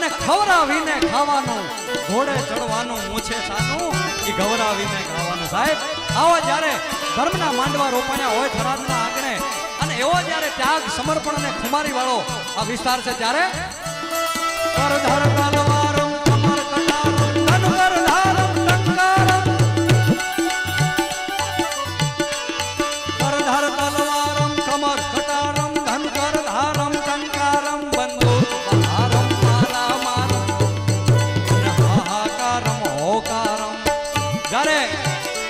અને ખવરાવીને ખાવાનું, ઘોડે ચડવાનું, મૂછે સાનું એ ગવરાવીને ખાવાનું. સાહેબ આવો જ્યારે ધર્મના માંડવા રોપાયા હોય થરાદના આંગણે, અને એવો જ્યારે ત્યાગ, સમર્પણ અને ખુમારી વાળો આ વિસ્તાર છે, ત્યારે કરધર તલવારમ કમર કટારમ ધનવર ધારમ ટંકારમ, કરધર તલવારમ કમર કટારમ ધનકર ધારમ ટંકારમ, બંદૂક બહારમ મારા મારમ હાહાકારમ હોકારમ. જ્યારે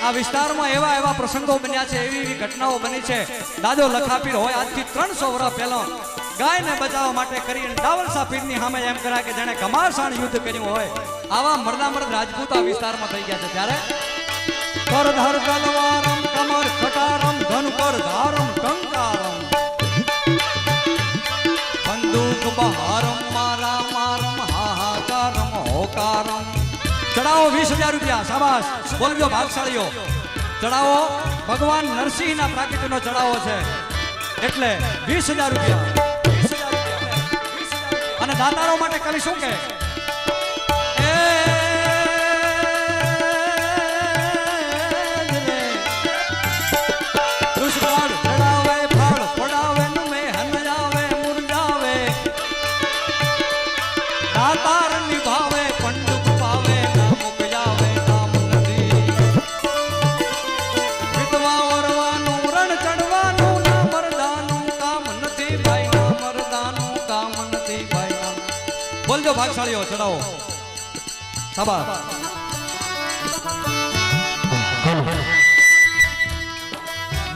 આ વિસ્તારમાં એવા એવા પ્રસંગો બન્યા છે, એવી એવી ઘટનાઓ બની છે. દાદો લખાપીર હોય આજથી 300 વર્ષ પહેલા ગાયને બચાવવા માટે કરીને ડાવલસા પીરની સામે એમ કરાય કે જેણે ઘમાસાણ યુદ્ધ કર્યું હોય, આવા મરદા મરદ રાજપૂત આ વિસ્તારમાં થઈ ગયા છે. ત્યારે કરધર તલવારમ કમર ખટારમ ધનકર ધારમ ટંકારમ, બંદૂક બહારમ મારા મારમ હાહાકારમ હોકારમ. ચડાવો 20,000 રૂપિયા. શાબાશ, બોલજો ભાગશાળીઓ. ચડાવો ભગવાન નરસિંહના પ્રાગટ્યનો ચડાવો છે, એટલે 20,000 રૂપિયા. અને દાતારો માટે કવિ શું કહે? દુષ્કાળ ચડાવે ફળ પડાવે મે હનજાવે મુરજાવે, દાતાર નિભાવે પંડુક પાવે ના મુકજાવે નામ નથી, વિધવા વરવાનું રણ ચડવાનું ના મરદાનું કામ નથી ભાઈ, ના મરદાનું કામ નથી ભાઈ ના. બોલજો ભાગશાળીઓ, ચડાવો. શાબાશ.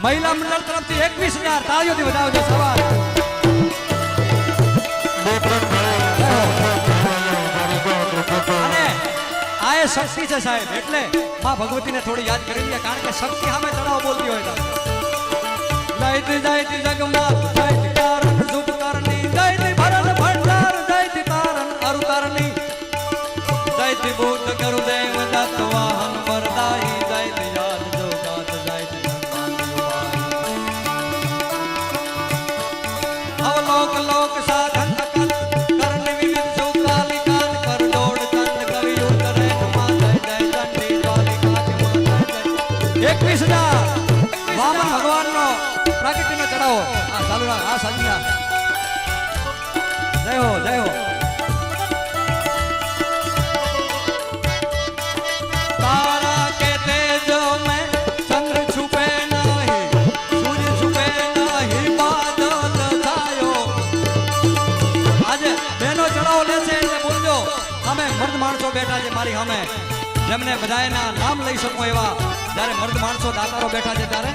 મહિલા મંડળ તરફથી 21,000 તાળીઓથી વધાવજો. શાબાશ. અને આ એ શક્તિ છે સાહેબ, એટલે માં ભગવતીને થોડી યાદ કરી લે, કારણ કે શક્તિ સામે ચડાવો બોલતી હોય તો. જયતિ જયતિ જગમાં જયતિ કારણ શુભ કરણી, જયતિ ભરણ ભંડાર જયતિ તારણ અરુતારણી, જયતિ ભૂત ગુરુદેવ દત્ત વાહન વરદાઈ, જયતિ યાદ જોગાત જયતિ અવલોક લોક સાધન અકલ કરણ વિવિધ સુકાલી કાન કર દોડ ચંદ કવિ ઉતરે નમા જય જય ચંડી દ્વારિકા જય જય. 21,000 વામન ભગવાનનો પ્રાગટ્યનો ચડાવો. આ ચાલુ રાખ, આ સાજીના જય હો જય હો. તારા કે તેજ में चंद्र छुपे नहीं, सूर्य छुपे नहीं, बादल छायो. આજે બેનો ચડાવો લે છે એટલે બોલજો. અમે મર્દ માણસો બેઠા છે મારી સામે, જેમને બધાયના નામ લઈ શકો એવા જ્યારે મર્દ માણસો દાતારો બેઠા છે, ત્યારે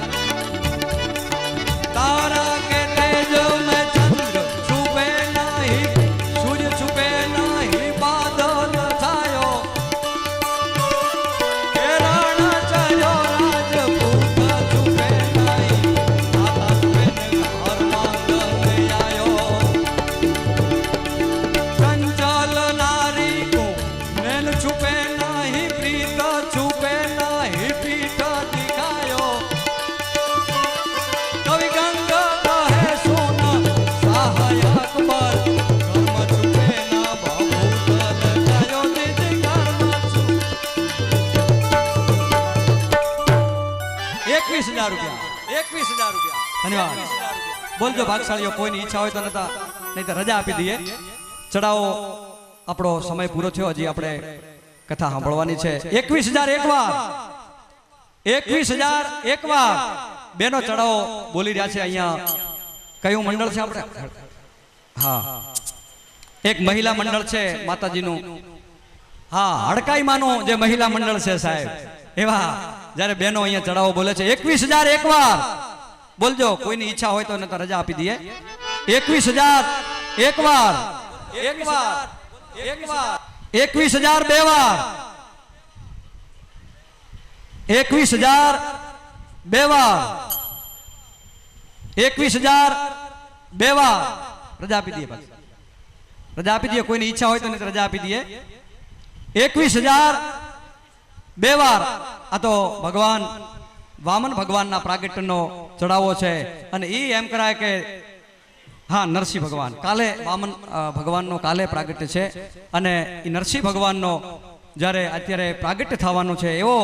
તારા કે તેજ में चंद्र छुपे नहीं, सूर्य छुपे नहीं, बादल छायो, केरण चयो राजपूत छुपे नहीं, माता छुपे नहीं हर मांगल आयो, चंचल नारी को नैन छुपे नहीं, प्रीत छुपे नहीं, पीठ दिखायो, कवि गंगा कहे सुन सहायक पर, कर्म छुपे ना बहुतल जायो, निज कर्म छुपे. 21,000 રૂપિયા. 21,000 રૂપિયા. ધન્યવાદ. બોલજો ભાગશાળીઓ, કોઈની ઈચ્છા હોય તો નતા, નહીં તો રજા આપી દઈએ. ચડાવો. આપણો સમય પૂરો થયો, હજી આપણે કથા સાંભળવાની છે. 21,000 એકવાર. 21,000 એકવાર. બેનો ચડાવો બોલી રહ્યા છે. અહીંયા કયું મંડળ છે આપણે? હા, એક મહિલા મંડળ છે માતાજીનું. હા, હડકાઈમાનું જે મહિલા મંડળ છે સાહેબ, એવા જ્યારે બેનો અહીંયા ચડાવો બોલે છે. 21,000 એકવાર. બોલજો, કોઈની ઈચ્છા હોય તો નતા રજા આપી દઈએ. 21,000 એકવાર. એકવાર. એકવાર. 21,000 બે વાર. 21,000 બે વાર. 21,000 બે વાર. રજા આપી દઈએ. રજા આપી દઈએ, કોઈની ઈચ્છા હોય તો નહીં રજા આપી દઈએ. 21,000 બે વાર. આ તો ભગવાન વામન ભગવાનના પ્રાગટ્યનો ચડાવો છે, અને એ એમ કરાય કે હા, નરસિંહ ભગવાન કાલે વામન ભગવાનનો કાલે પ્રાગટ્ય છે અને એ નરસિંહ ભગવાનનો જ્યારે અત્યારે પ્રાગટ્ય થવાનું છે એવો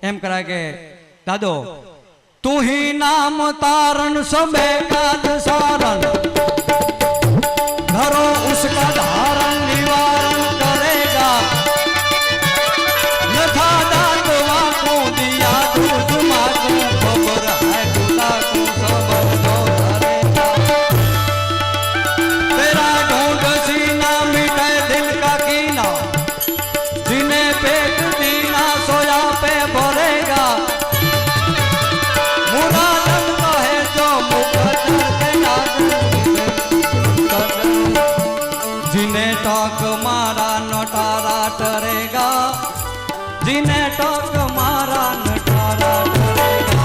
એમ કરાય કે દાદો તું હી નામ તારણ સબે કાજ સારણ धरो उसका धारण निवारण करेगा यथा दात वाको दिया दूध माको खबर है खुदा को सबर जो करेगा तेरा ढूंढ सीना मिटे दिल का कीना जिन्हें पेट दीना सोया पे भरेगा मुरादम कहे जो मुख चढ़ के जिन्हें टोक मारा नटारा टरेगा जिन्हें टोक मारा नटारा टरेगा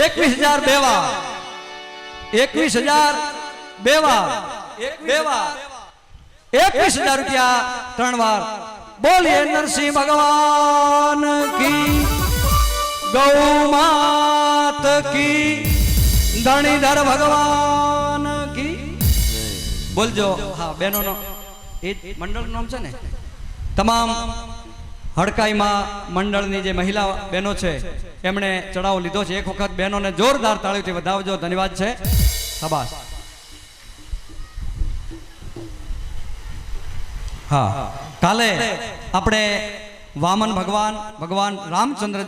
21,000 बेवा 21,000 बेवा 21,000 रुपया 3 बार बोलिए नरसिंह भगवान की गौ मात की धणीधर भगवान की बोलजो। हाँ, बहनों नो ए मंडल नाम छे ने तमाम हड़काई मां मंडल नी जे महिला बहनों छे एमणे चढ़ाव लीधो छे। एक वखत बहनों ने जोरदार ताळीओथी વધાવજો। धन्यवाद छे। शाबाश। हाँ, काले आपणे वामन भगवान रामचंद्र